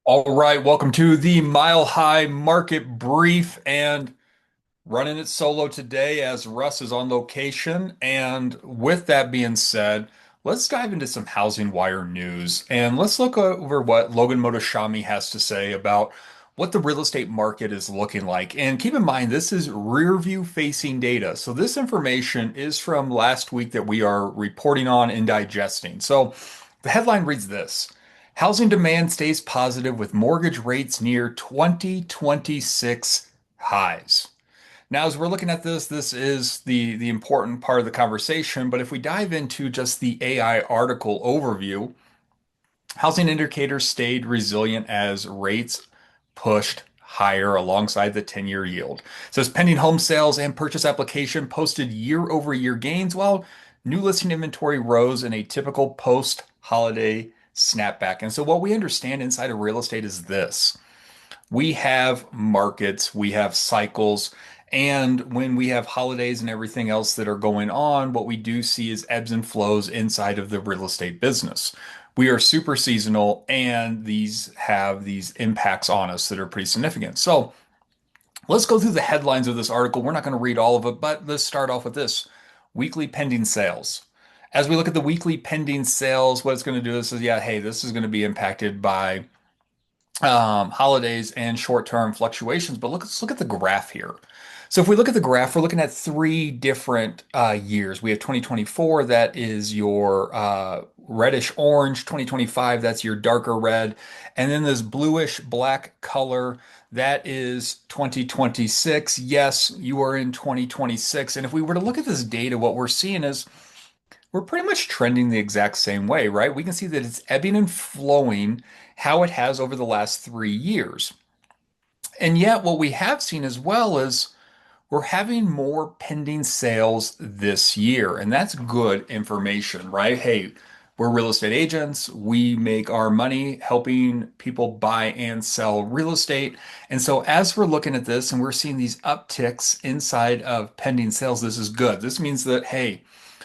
All right, welcome to the Mile High Market Brief and running it solo today as Russ is on location. And with that being said, let's dive into some Housing Wire news and let's look over what Logan Mohtashami has to say about what the real estate market is looking like. And keep in mind, this is rear view facing data. So this information is from last week that we are reporting on and digesting. So the headline reads this. Housing demand stays positive with mortgage rates near 2026 highs. Now, as we're looking at this is the important part of the conversation. But if we dive into just the AI article overview, housing indicators stayed resilient as rates pushed higher alongside the 10-year yield. It says pending home sales and purchase application posted year-over-year gains, while new listing inventory rose in a typical post-holiday snapback. And so what we understand inside of real estate is this. We have markets, we have cycles, and when we have holidays and everything else that are going on, what we do see is ebbs and flows inside of the real estate business. We are super seasonal, and these have these impacts on us that are pretty significant. So let's go through the headlines of this article. We're not going to read all of it, but let's start off with this weekly pending sales. As we look at the weekly pending sales, what it's going to do is, yeah, hey, this is going to be impacted by holidays and short-term fluctuations. But let's look at the graph here. So if we look at the graph, we're looking at three different years. We have 2024, that is your reddish orange. 2025, that's your darker red. And then this bluish black color, that is 2026. Yes, you are in 2026. And if we were to look at this data, what we're seeing is we're pretty much trending the exact same way, right? We can see that it's ebbing and flowing how it has over the last 3 years. And yet, what we have seen as well is we're having more pending sales this year. And that's good information, right? Hey, we're real estate agents. We make our money helping people buy and sell real estate. And so, as we're looking at this and we're seeing these upticks inside of pending sales, this is good. This means that, hey,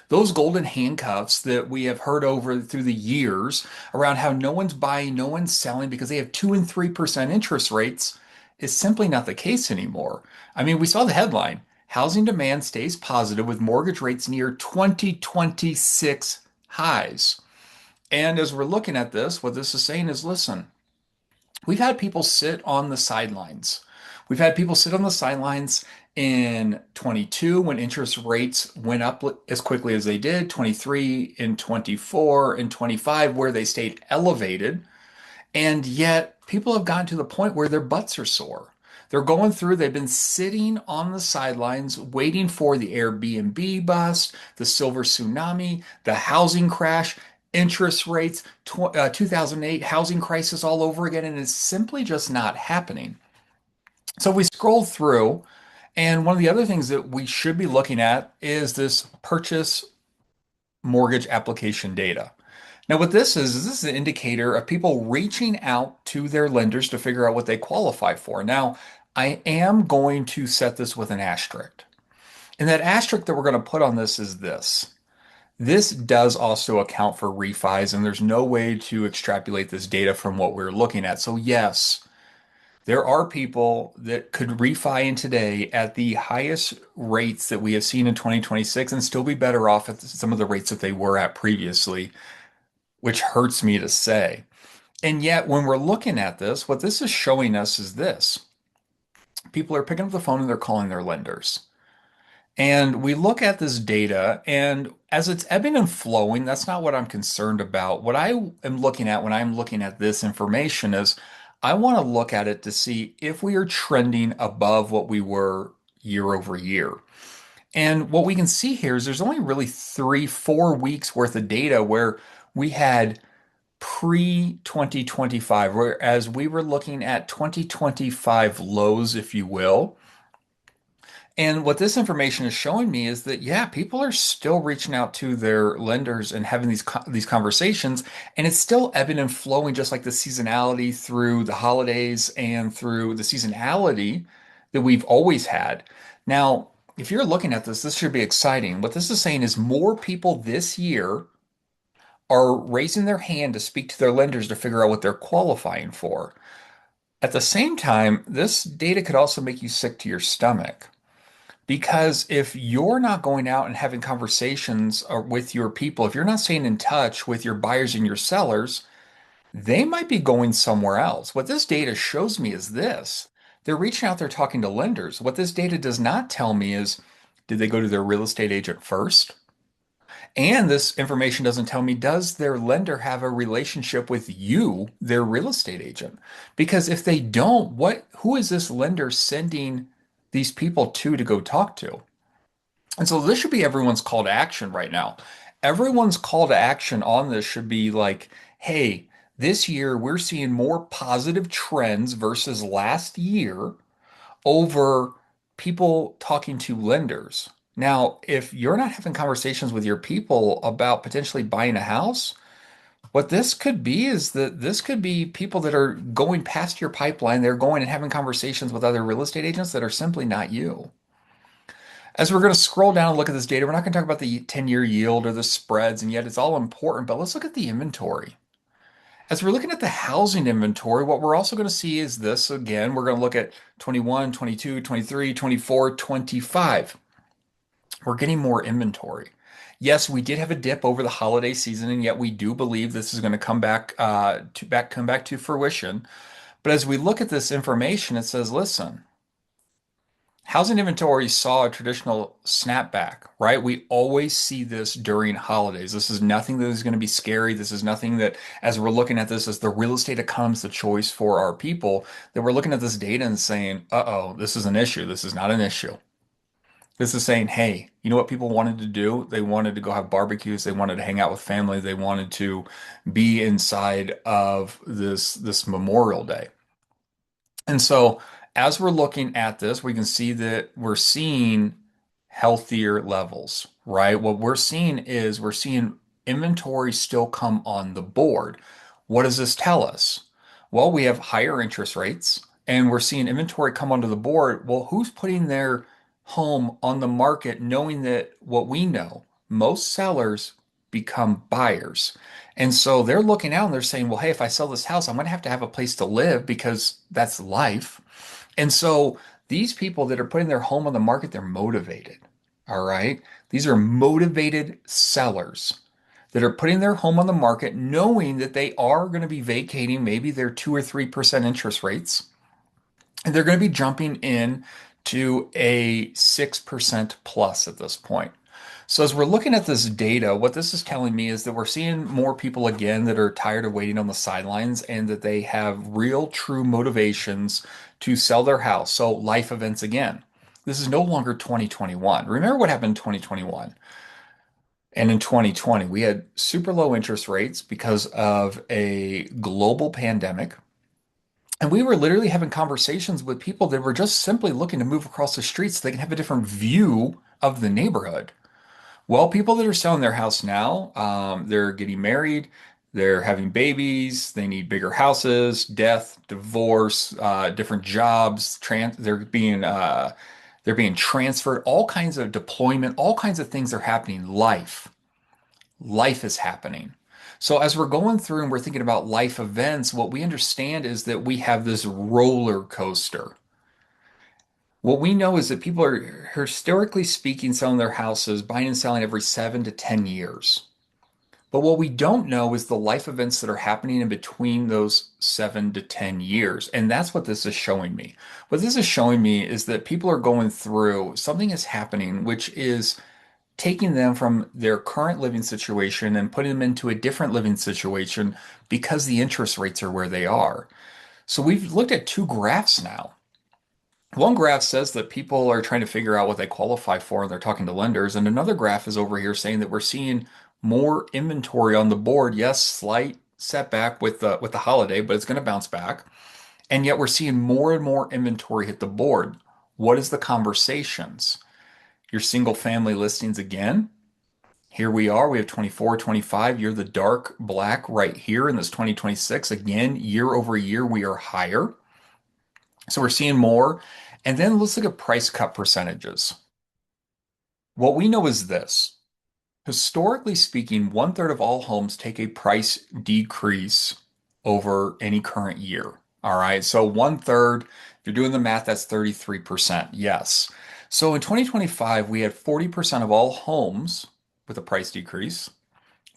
those golden handcuffs that we have heard over through the years around how no one's buying, no one's selling because they have 2 and 3% interest rates is simply not the case anymore. I mean, we saw the headline. Housing demand stays positive with mortgage rates near 2026 highs. And as we're looking at this, what this is saying is listen, we've had people sit on the sidelines. We've had people sit on the sidelines in 22 when interest rates went up as quickly as they did, 23 and 24 and 25 where they stayed elevated. And yet people have gotten to the point where their butts are sore. They're going through, they've been sitting on the sidelines waiting for the Airbnb bust, the silver tsunami, the housing crash, interest rates, 2008 housing crisis all over again, and it's simply just not happening. So we scroll through, and one of the other things that we should be looking at is this purchase mortgage application data. Now, what this is an indicator of people reaching out to their lenders to figure out what they qualify for. Now, I am going to set this with an asterisk. And that asterisk that we're going to put on this is this. This does also account for refis, and there's no way to extrapolate this data from what we're looking at. So, yes, there are people that could refi in today at the highest rates that we have seen in 2026 and still be better off at some of the rates that they were at previously, which hurts me to say. And yet, when we're looking at this, what this is showing us is this. People are picking up the phone and they're calling their lenders. And we look at this data, and as it's ebbing and flowing, that's not what I'm concerned about. What I am looking at when I'm looking at this information is I want to look at it to see if we are trending above what we were year over year. And what we can see here is there's only really 3, 4 weeks worth of data where we had pre 2025, whereas we were looking at 2025 lows, if you will. And what this information is showing me is that, yeah, people are still reaching out to their lenders and having these conversations, and it's still ebbing and flowing, just like the seasonality through the holidays and through the seasonality that we've always had. Now, if you're looking at this, this should be exciting. What this is saying is more people this year are raising their hand to speak to their lenders to figure out what they're qualifying for. At the same time, this data could also make you sick to your stomach. Because if you're not going out and having conversations with your people, if you're not staying in touch with your buyers and your sellers, they might be going somewhere else. What this data shows me is this. They're reaching out there talking to lenders. What this data does not tell me is, did they go to their real estate agent first? And this information doesn't tell me, does their lender have a relationship with you, their real estate agent? Because if they don't, who is this lender sending these people to go talk to? And so this should be everyone's call to action right now. Everyone's call to action on this should be like, hey, this year we're seeing more positive trends versus last year over people talking to lenders. Now, if you're not having conversations with your people about potentially buying a house, what this could be is that this could be people that are going past your pipeline. They're going and having conversations with other real estate agents that are simply not you. As we're going to scroll down and look at this data, we're not going to talk about the 10-year yield or the spreads, and yet it's all important, but let's look at the inventory. As we're looking at the housing inventory, what we're also going to see is this again, we're going to look at 21, 22, 23, 24, 25. We're getting more inventory. Yes, we did have a dip over the holiday season, and yet we do believe this is going to come back to fruition. But as we look at this information, it says, listen, housing inventory saw a traditional snapback, right? We always see this during holidays. This is nothing that is going to be scary. This is nothing that, as we're looking at this as the real estate economist, the choice for our people, that we're looking at this data and saying, uh-oh, this is an issue. This is not an issue. This is saying, hey, you know what people wanted to do? They wanted to go have barbecues. They wanted to hang out with family. They wanted to be inside of this Memorial Day. And so as we're looking at this, we can see that we're seeing healthier levels, right? What we're seeing is we're seeing inventory still come on the board. What does this tell us? Well, we have higher interest rates and we're seeing inventory come onto the board. Well, who's putting their home on the market knowing that what we know, most sellers become buyers. And so they're looking out and they're saying, well, hey, if I sell this house, I'm going to have a place to live because that's life. And so these people that are putting their home on the market, they're motivated. All right. These are motivated sellers that are putting their home on the market knowing that they are going to be vacating maybe their 2 or 3% interest rates. And they're going to be jumping in to a 6% plus at this point. So as we're looking at this data, what this is telling me is that we're seeing more people again that are tired of waiting on the sidelines and that they have real true motivations to sell their house. So life events again. This is no longer 2021. Remember what happened in 2021 and in 2020? We had super low interest rates because of a global pandemic. And we were literally having conversations with people that were just simply looking to move across the street so they can have a different view of the neighborhood. Well, people that are selling their house now, they're getting married, they're having babies, they need bigger houses, death, divorce, different jobs, they're being transferred, all kinds of deployment, all kinds of things are happening. Life is happening. So as we're going through and we're thinking about life events, what we understand is that we have this roller coaster. What we know is that people are historically speaking selling their houses, buying and selling every 7 to 10 years. But what we don't know is the life events that are happening in between those 7 to 10 years. And that's what this is showing me. What this is showing me is that people are going through something is happening, which is taking them from their current living situation and putting them into a different living situation because the interest rates are where they are. So we've looked at two graphs now. One graph says that people are trying to figure out what they qualify for and they're talking to lenders. And another graph is over here saying that we're seeing more inventory on the board. Yes, slight setback with the holiday, but it's going to bounce back. And yet we're seeing more and more inventory hit the board. What is the conversations? Your single family listings again. Here we are. We have 24, 25. You're the dark black right here in this 2026. Again, year over year, we are higher. So we're seeing more. And then let's look at price cut percentages. What we know is this. Historically speaking, one third of all homes take a price decrease over any current year. All right. So one third, if you're doing the math, that's 33%. Yes. So in 2025, we had 40% of all homes with a price decrease.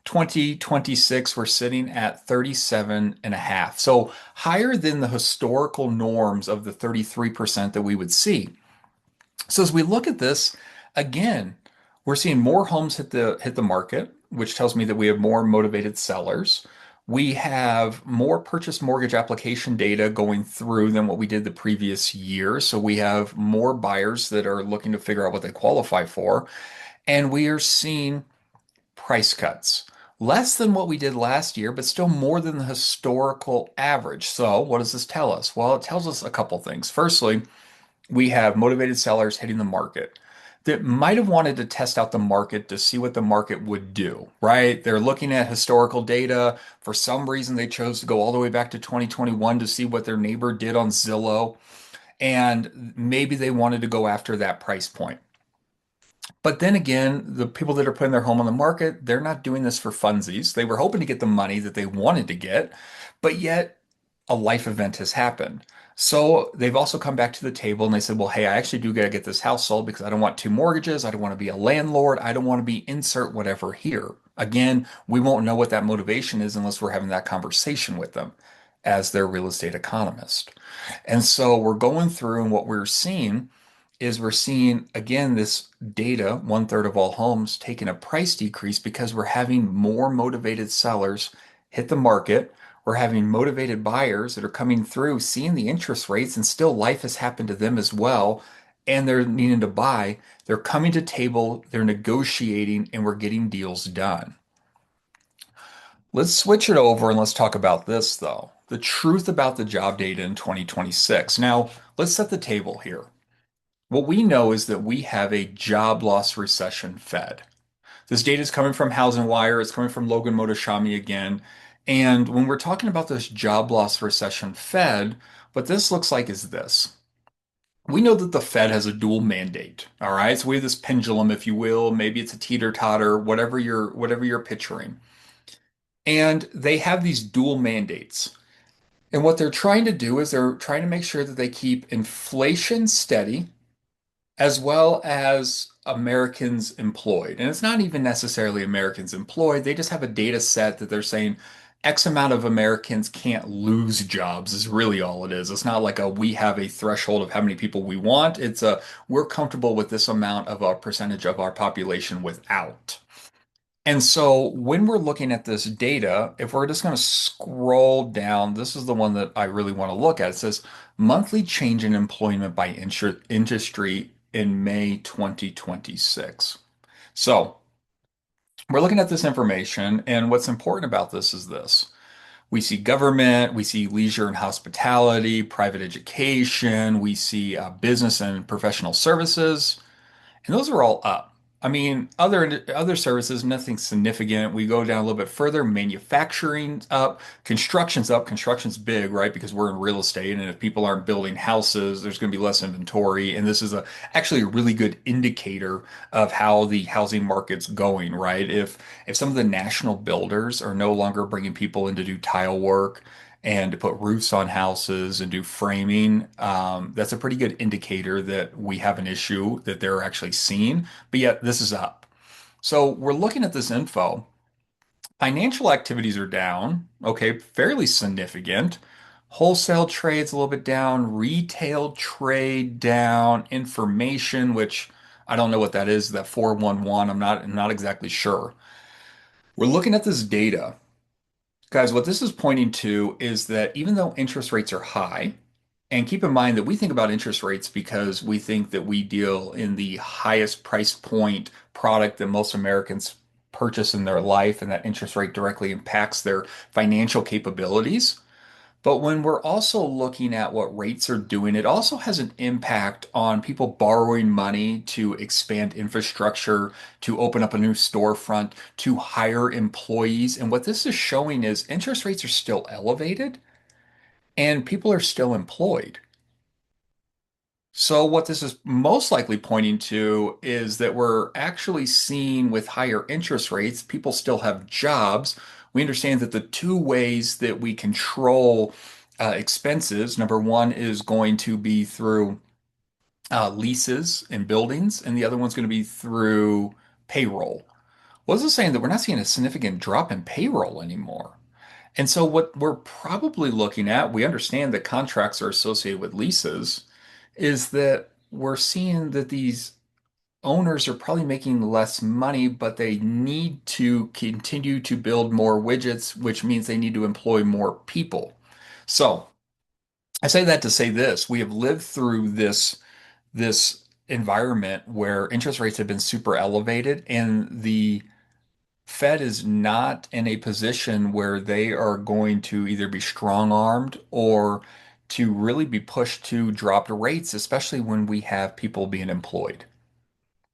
2026, we're sitting at 37 and a half. So higher than the historical norms of the 33% that we would see. So as we look at this, again, we're seeing more homes hit the market, which tells me that we have more motivated sellers. We have more purchase mortgage application data going through than what we did the previous year. So we have more buyers that are looking to figure out what they qualify for. And we are seeing price cuts. Less than what we did last year, but still more than the historical average. So, what does this tell us? Well, it tells us a couple things. Firstly, we have motivated sellers hitting the market that might have wanted to test out the market to see what the market would do, right? They're looking at historical data. For some reason, they chose to go all the way back to 2021 to see what their neighbor did on Zillow. And maybe they wanted to go after that price point. But then again, the people that are putting their home on the market, they're not doing this for funsies. They were hoping to get the money that they wanted to get, but yet a life event has happened. So they've also come back to the table and they said, well, hey, I actually do got to get this house sold because I don't want two mortgages. I don't want to be a landlord. I don't want to be insert whatever here. Again, we won't know what that motivation is unless we're having that conversation with them as their real estate economist. And so we're going through and what we're seeing is we're seeing again this data, one third of all homes taking a price decrease because we're having more motivated sellers hit the market. We're having motivated buyers that are coming through, seeing the interest rates, and still life has happened to them as well. And they're needing to buy. They're coming to table, they're negotiating, and we're getting deals done. Let's switch it over and let's talk about this though. The truth about the job data in 2026. Now, let's set the table here. What we know is that we have a job loss recession Fed. This data is coming from HousingWire, it's coming from Logan Mohtashami again. And when we're talking about this job loss recession Fed, what this looks like is this. We know that the Fed has a dual mandate. All right. So we have this pendulum, if you will. Maybe it's a teeter-totter, whatever you're picturing. And they have these dual mandates. And what they're trying to do is they're trying to make sure that they keep inflation steady as well as Americans employed. And it's not even necessarily Americans employed. They just have a data set that they're saying X amount of Americans can't lose jobs is really all it is. It's not like a we have a threshold of how many people we want. It's a we're comfortable with this amount of a percentage of our population without. And so when we're looking at this data, if we're just going to scroll down, this is the one that I really want to look at. It says monthly change in employment by industry in May 2026. So we're looking at this information, and what's important about this is this. We see government, we see leisure and hospitality, private education, we see business and professional services. And those are all up. I mean, other services, nothing significant. We go down a little bit further. Manufacturing's up, construction's up. Construction's big, right? Because we're in real estate, and if people aren't building houses, there's going to be less inventory. And this is actually a really good indicator of how the housing market's going, right? If some of the national builders are no longer bringing people in to do tile work and to put roofs on houses and do framing, that's a pretty good indicator that we have an issue that they're actually seeing. But yet this is up. So we're looking at this info. Financial activities are down, okay, fairly significant. Wholesale trade's a little bit down, retail trade down, information, which I don't know what that is, that 411, I'm not exactly sure. We're looking at this data. Guys, what this is pointing to is that even though interest rates are high, and keep in mind that we think about interest rates because we think that we deal in the highest price point product that most Americans purchase in their life, and that interest rate directly impacts their financial capabilities. But when we're also looking at what rates are doing, it also has an impact on people borrowing money to expand infrastructure, to open up a new storefront, to hire employees. And what this is showing is interest rates are still elevated and people are still employed. So, what this is most likely pointing to is that we're actually seeing with higher interest rates, people still have jobs. We understand that the two ways that we control expenses, number one is going to be through leases and buildings, and the other one's going to be through payroll. Well, this is saying that we're not seeing a significant drop in payroll anymore. And so, what we're probably looking at, we understand that contracts are associated with leases, is that we're seeing that these owners are probably making less money, but they need to continue to build more widgets, which means they need to employ more people. So, I say that to say this, we have lived through this environment where interest rates have been super elevated and the Fed is not in a position where they are going to either be strong-armed or to really be pushed to drop the rates, especially when we have people being employed.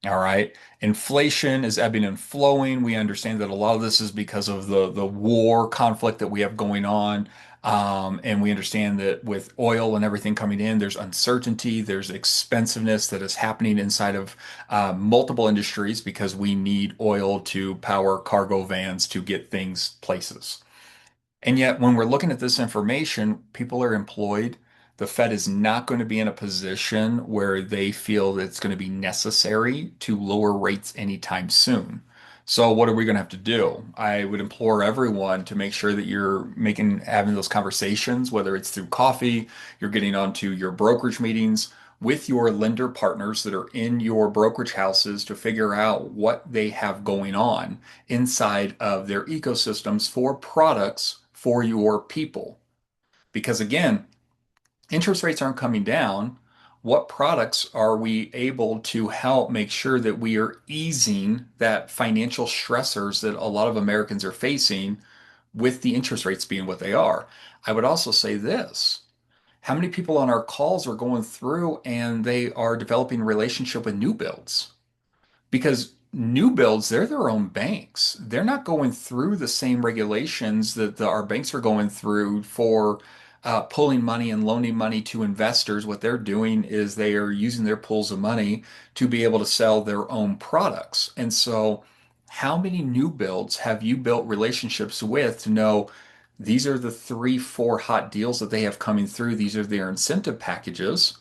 All right. Inflation is ebbing and flowing. We understand that a lot of this is because of the war conflict that we have going on. And we understand that with oil and everything coming in, there's uncertainty, there's expensiveness that is happening inside of multiple industries because we need oil to power cargo vans to get things places. And yet, when we're looking at this information, people are employed. The Fed is not going to be in a position where they feel that it's going to be necessary to lower rates anytime soon. So, what are we going to have to do? I would implore everyone to make sure that you're having those conversations, whether it's through coffee, you're getting onto your brokerage meetings with your lender partners that are in your brokerage houses to figure out what they have going on inside of their ecosystems for products for your people. Because again, interest rates aren't coming down. What products are we able to help make sure that we are easing that financial stressors that a lot of Americans are facing with the interest rates being what they are? I would also say this. How many people on our calls are going through and they are developing a relationship with new builds? Because new builds, they're their own banks. They're not going through the same regulations that our banks are going through for pulling money and loaning money to investors. What they're doing is they are using their pools of money to be able to sell their own products. And so, how many new builds have you built relationships with to know these are the three, four hot deals that they have coming through? These are their incentive packages,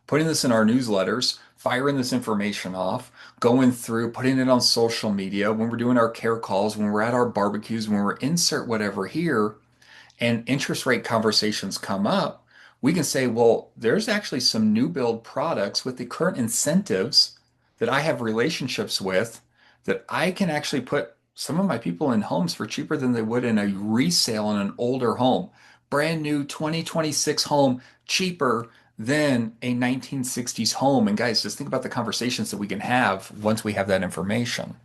putting this in our newsletters, firing this information off, going through, putting it on social media, when we're doing our care calls, when we're at our barbecues, when we're insert whatever here, and interest rate conversations come up, we can say, well, there's actually some new build products with the current incentives that I have relationships with that I can actually put some of my people in homes for cheaper than they would in a resale in an older home. Brand new 2026 home, cheaper than a 1960s home. And guys, just think about the conversations that we can have once we have that information.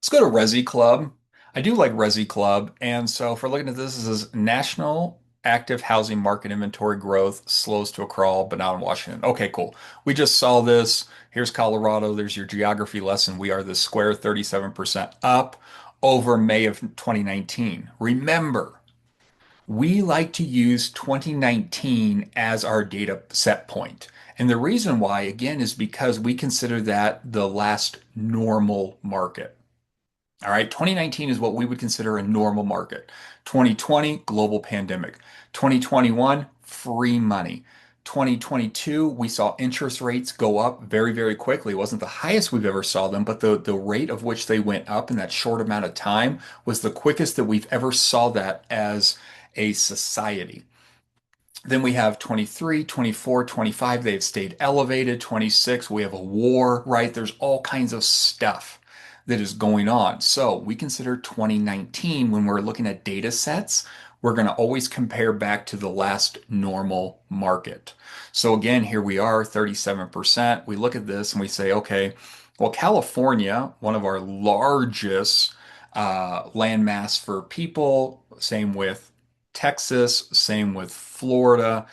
Let's go to Resi Club. I do like Resi Club. And so if we're looking at this, this is National Active Housing Market Inventory Growth slows to a crawl, but not in Washington. Okay, cool. We just saw this. Here's Colorado. There's your geography lesson. We are the square 37% up over May of 2019. Remember, we like to use 2019 as our data set point. And the reason why, again, is because we consider that the last normal market. All right, 2019 is what we would consider a normal market. 2020, global pandemic. 2021, free money. 2022, we saw interest rates go up very, very quickly. It wasn't the highest we've ever saw them, but the rate of which they went up in that short amount of time was the quickest that we've ever saw that as a society. Then we have 23, 24, 25. They've stayed elevated. 26, we have a war, right? There's all kinds of stuff that is going on. So we consider 2019 when we're looking at data sets, we're going to always compare back to the last normal market. So again, here we are, 37%. We look at this and we say, okay, well, California, one of our largest landmass for people, same with Texas, same with Florida,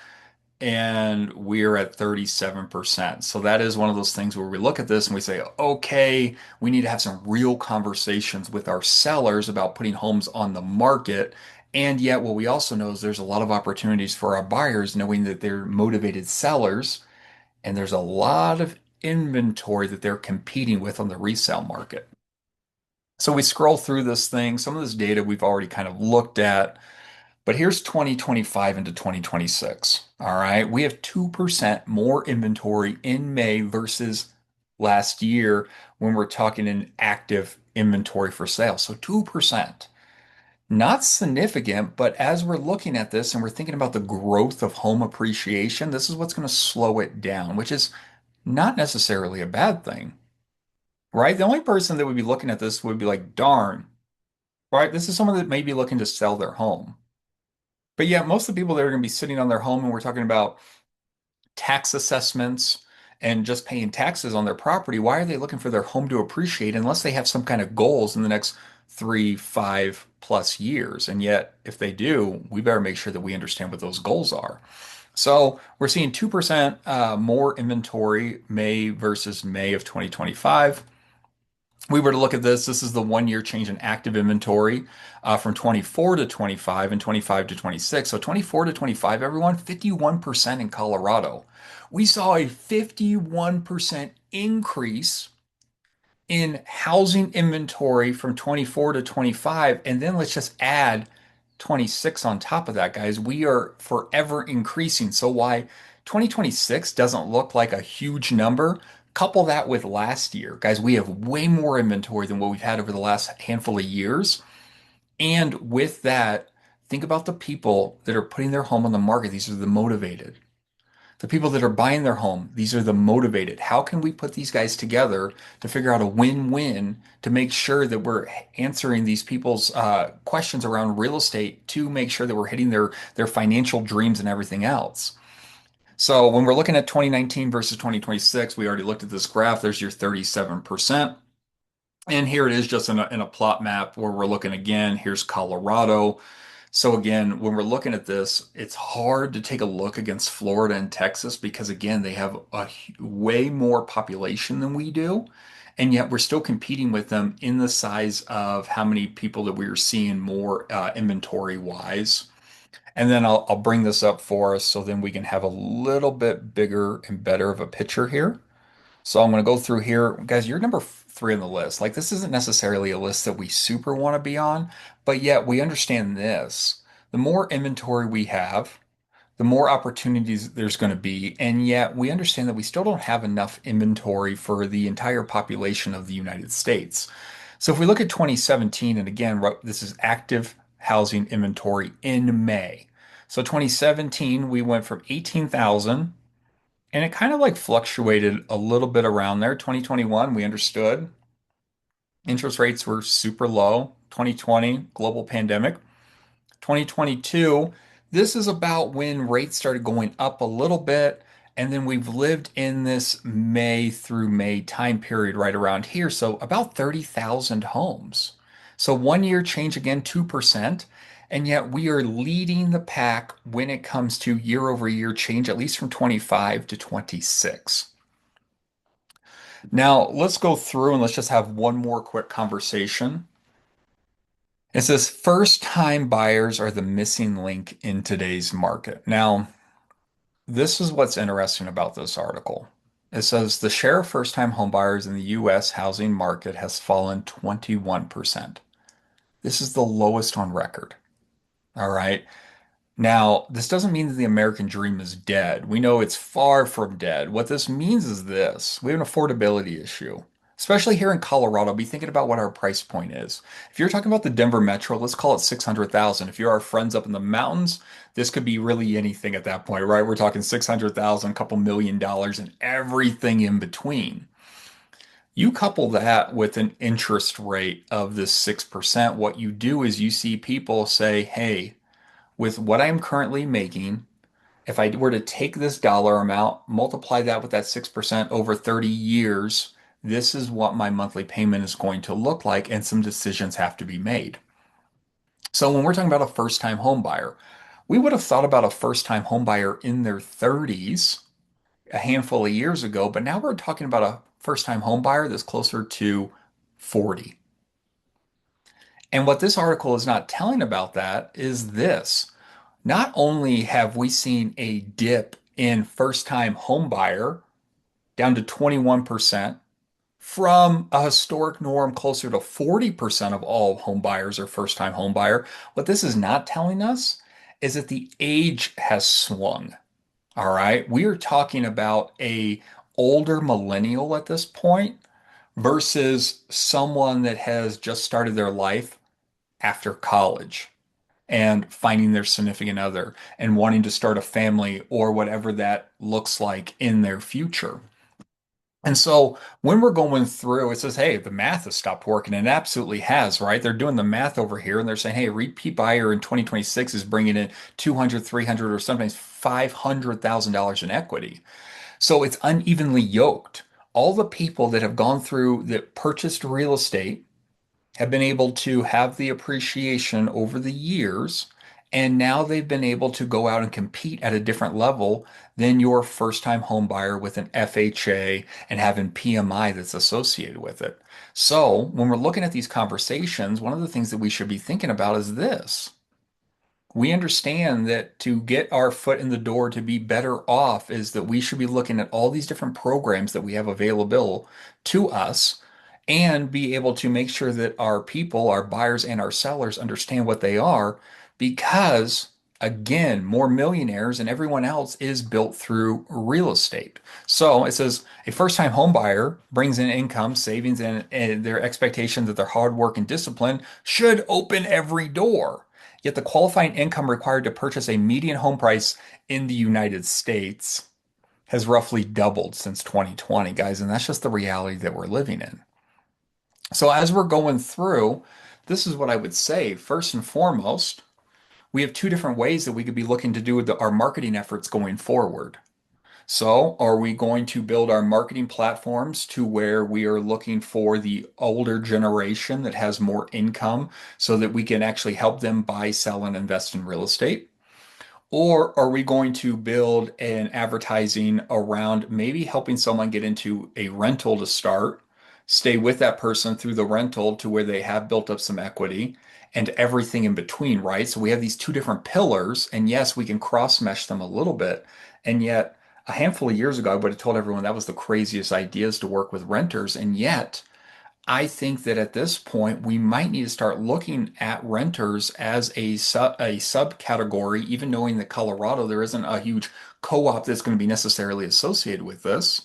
and we're at 37%. So that is one of those things where we look at this and we say, okay, we need to have some real conversations with our sellers about putting homes on the market And yet, what we also know is there's a lot of opportunities for our buyers knowing that they're motivated sellers, and there's a lot of inventory that they're competing with on the resale market. So we scroll through this thing. Some of this data we've already kind of looked at, but here's 2025 into 2026. All right. We have 2% more inventory in May versus last year when we're talking in active inventory for sale. So 2%. Not significant, but as we're looking at this and we're thinking about the growth of home appreciation, this is what's going to slow it down, which is not necessarily a bad thing, right? The only person that would be looking at this would be like, darn, right? This is someone that may be looking to sell their home. But yeah, most of the people that are going to be sitting on their home, and we're talking about tax assessments and just paying taxes on their property, why are they looking for their home to appreciate unless they have some kind of goals in the next 3, 5+ years? And yet, if they do, we better make sure that we understand what those goals are. So we're seeing 2% more inventory May versus May of 2025. We were to look at this, this is the 1 year change in active inventory from 24 to 25 and 25 to 26. So 24 to 25, everyone, 51% in Colorado. We saw a 51% increase in housing inventory from 24 to 25. And then let's just add 26 on top of that, guys. We are forever increasing. So why 2026 doesn't look like a huge number, couple that with last year. Guys, we have way more inventory than what we've had over the last handful of years. And with that, think about the people that are putting their home on the market. These are the motivated. The people that are buying their home, these are the motivated. How can we put these guys together to figure out a win-win to make sure that we're answering these people's questions around real estate to make sure that we're hitting their financial dreams and everything else? So when we're looking at 2019 versus 2026, we already looked at this graph. There's your 37%. And here it is just in a plot map where we're looking again. Here's Colorado. So again, when we're looking at this, it's hard to take a look against Florida and Texas because again, they have way more population than we do. And yet we're still competing with them in the size of how many people that we are seeing more inventory wise. And then I'll bring this up for us so then we can have a little bit bigger and better of a picture here. So I'm going to go through here. Guys, you're number three on the list. Like, this isn't necessarily a list that we super want to be on, but yet we understand this. The more inventory we have, the more opportunities there's going to be. And yet we understand that we still don't have enough inventory for the entire population of the United States. So if we look at 2017, and again, this is active housing inventory in May. So 2017, we went from 18,000 and it kind of like fluctuated a little bit around there. 2021, we understood interest rates were super low. 2020, global pandemic. 2022, this is about when rates started going up a little bit. And then we've lived in this May through May time period right around here. So about 30,000 homes. So 1 year change again, 2%. And yet we are leading the pack when it comes to year over year change, at least from 25 to 26. Now let's go through and let's just have one more quick conversation. It says first time buyers are the missing link in today's market. Now, this is what's interesting about this article. It says the share of first time home buyers in the US housing market has fallen 21%. This is the lowest on record. All right. Now, this doesn't mean that the American dream is dead. We know it's far from dead. What this means is this: we have an affordability issue, especially here in Colorado. Be thinking about what our price point is. If you're talking about the Denver metro, let's call it 600,000. If you're our friends up in the mountains, this could be really anything at that point, right? We're talking 600,000, a couple $1 million, and everything in between. You couple that with an interest rate of this 6%, what you do is you see people say, hey, with what I'm currently making, if I were to take this dollar amount, multiply that with that 6% over 30 years, this is what my monthly payment is going to look like, and some decisions have to be made. So when we're talking about a first-time home buyer, we would have thought about a first-time home buyer in their 30s a handful of years ago, but now we're talking about a first-time home buyer that's closer to 40. And what this article is not telling about that is this. Not only have we seen a dip in first-time home buyer down to 21% from a historic norm closer to 40% of all home buyers are first-time home buyer, what this is not telling us is that the age has swung. All right. We are talking about a older millennial at this point versus someone that has just started their life after college and finding their significant other and wanting to start a family or whatever that looks like in their future. And so when we're going through, it says, hey, the math has stopped working. And it absolutely has, right? They're doing the math over here and they're saying, hey, repeat buyer in 2026 is bringing in 200, 300, or sometimes $500,000 in equity. So it's unevenly yoked. All the people that have gone through that purchased real estate have been able to have the appreciation over the years, and now they've been able to go out and compete at a different level than your first-time home buyer with an FHA and having PMI that's associated with it. So, when we're looking at these conversations, one of the things that we should be thinking about is this. We understand that to get our foot in the door to be better off is that we should be looking at all these different programs that we have available to us and be able to make sure that our people, our buyers and our sellers understand what they are because again, more millionaires and everyone else is built through real estate. So it says a first-time home buyer brings in income, savings, and their expectation that their hard work and discipline should open every door. Yet the qualifying income required to purchase a median home price in the United States has roughly doubled since 2020, guys, and that's just the reality that we're living in. So as we're going through, this is what I would say. First and foremost, we have two different ways that we could be looking to do our marketing efforts going forward. So, are we going to build our marketing platforms to where we are looking for the older generation that has more income so that we can actually help them buy, sell, and invest in real estate? Or are we going to build an advertising around maybe helping someone get into a rental to start, stay with that person through the rental to where they have built up some equity and everything in between, right? So we have these two different pillars, and yes, we can cross mesh them a little bit. And yet, a handful of years ago, I would have told everyone that was the craziest ideas to work with renters. And yet, I think that at this point, we might need to start looking at renters as a subcategory, even knowing that Colorado, there isn't a huge co-op that's going to be necessarily associated with this.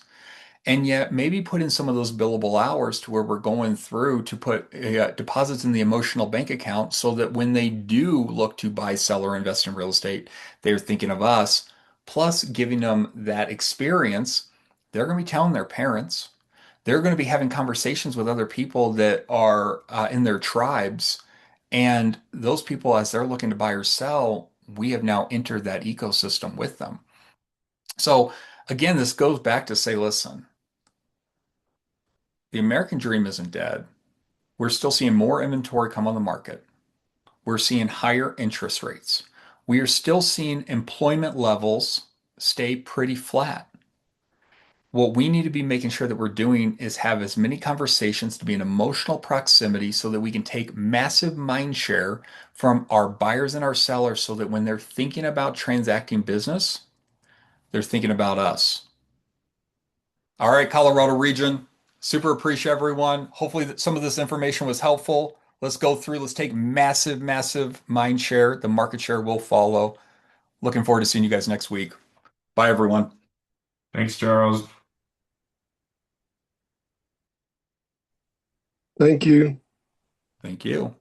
And yet, maybe put in some of those billable hours to where we're going through to put deposits in the emotional bank account so that when they do look to buy, sell, or invest in real estate, they're thinking of us, plus giving them that experience. They're going to be telling their parents. They're going to be having conversations with other people that are in their tribes. And those people, as they're looking to buy or sell, we have now entered that ecosystem with them. So, again, this goes back to say, listen, the American dream isn't dead. We're still seeing more inventory come on the market. We're seeing higher interest rates. We are still seeing employment levels stay pretty flat. What we need to be making sure that we're doing is have as many conversations to be in emotional proximity so that we can take massive mind share from our buyers and our sellers so that when they're thinking about transacting business, they're thinking about us. All right, Colorado region, super appreciate everyone. Hopefully that some of this information was helpful. Let's go through, let's take massive, massive mind share. The market share will follow. Looking forward to seeing you guys next week. Bye, everyone. Thanks, Charles. Thank you. Thank you.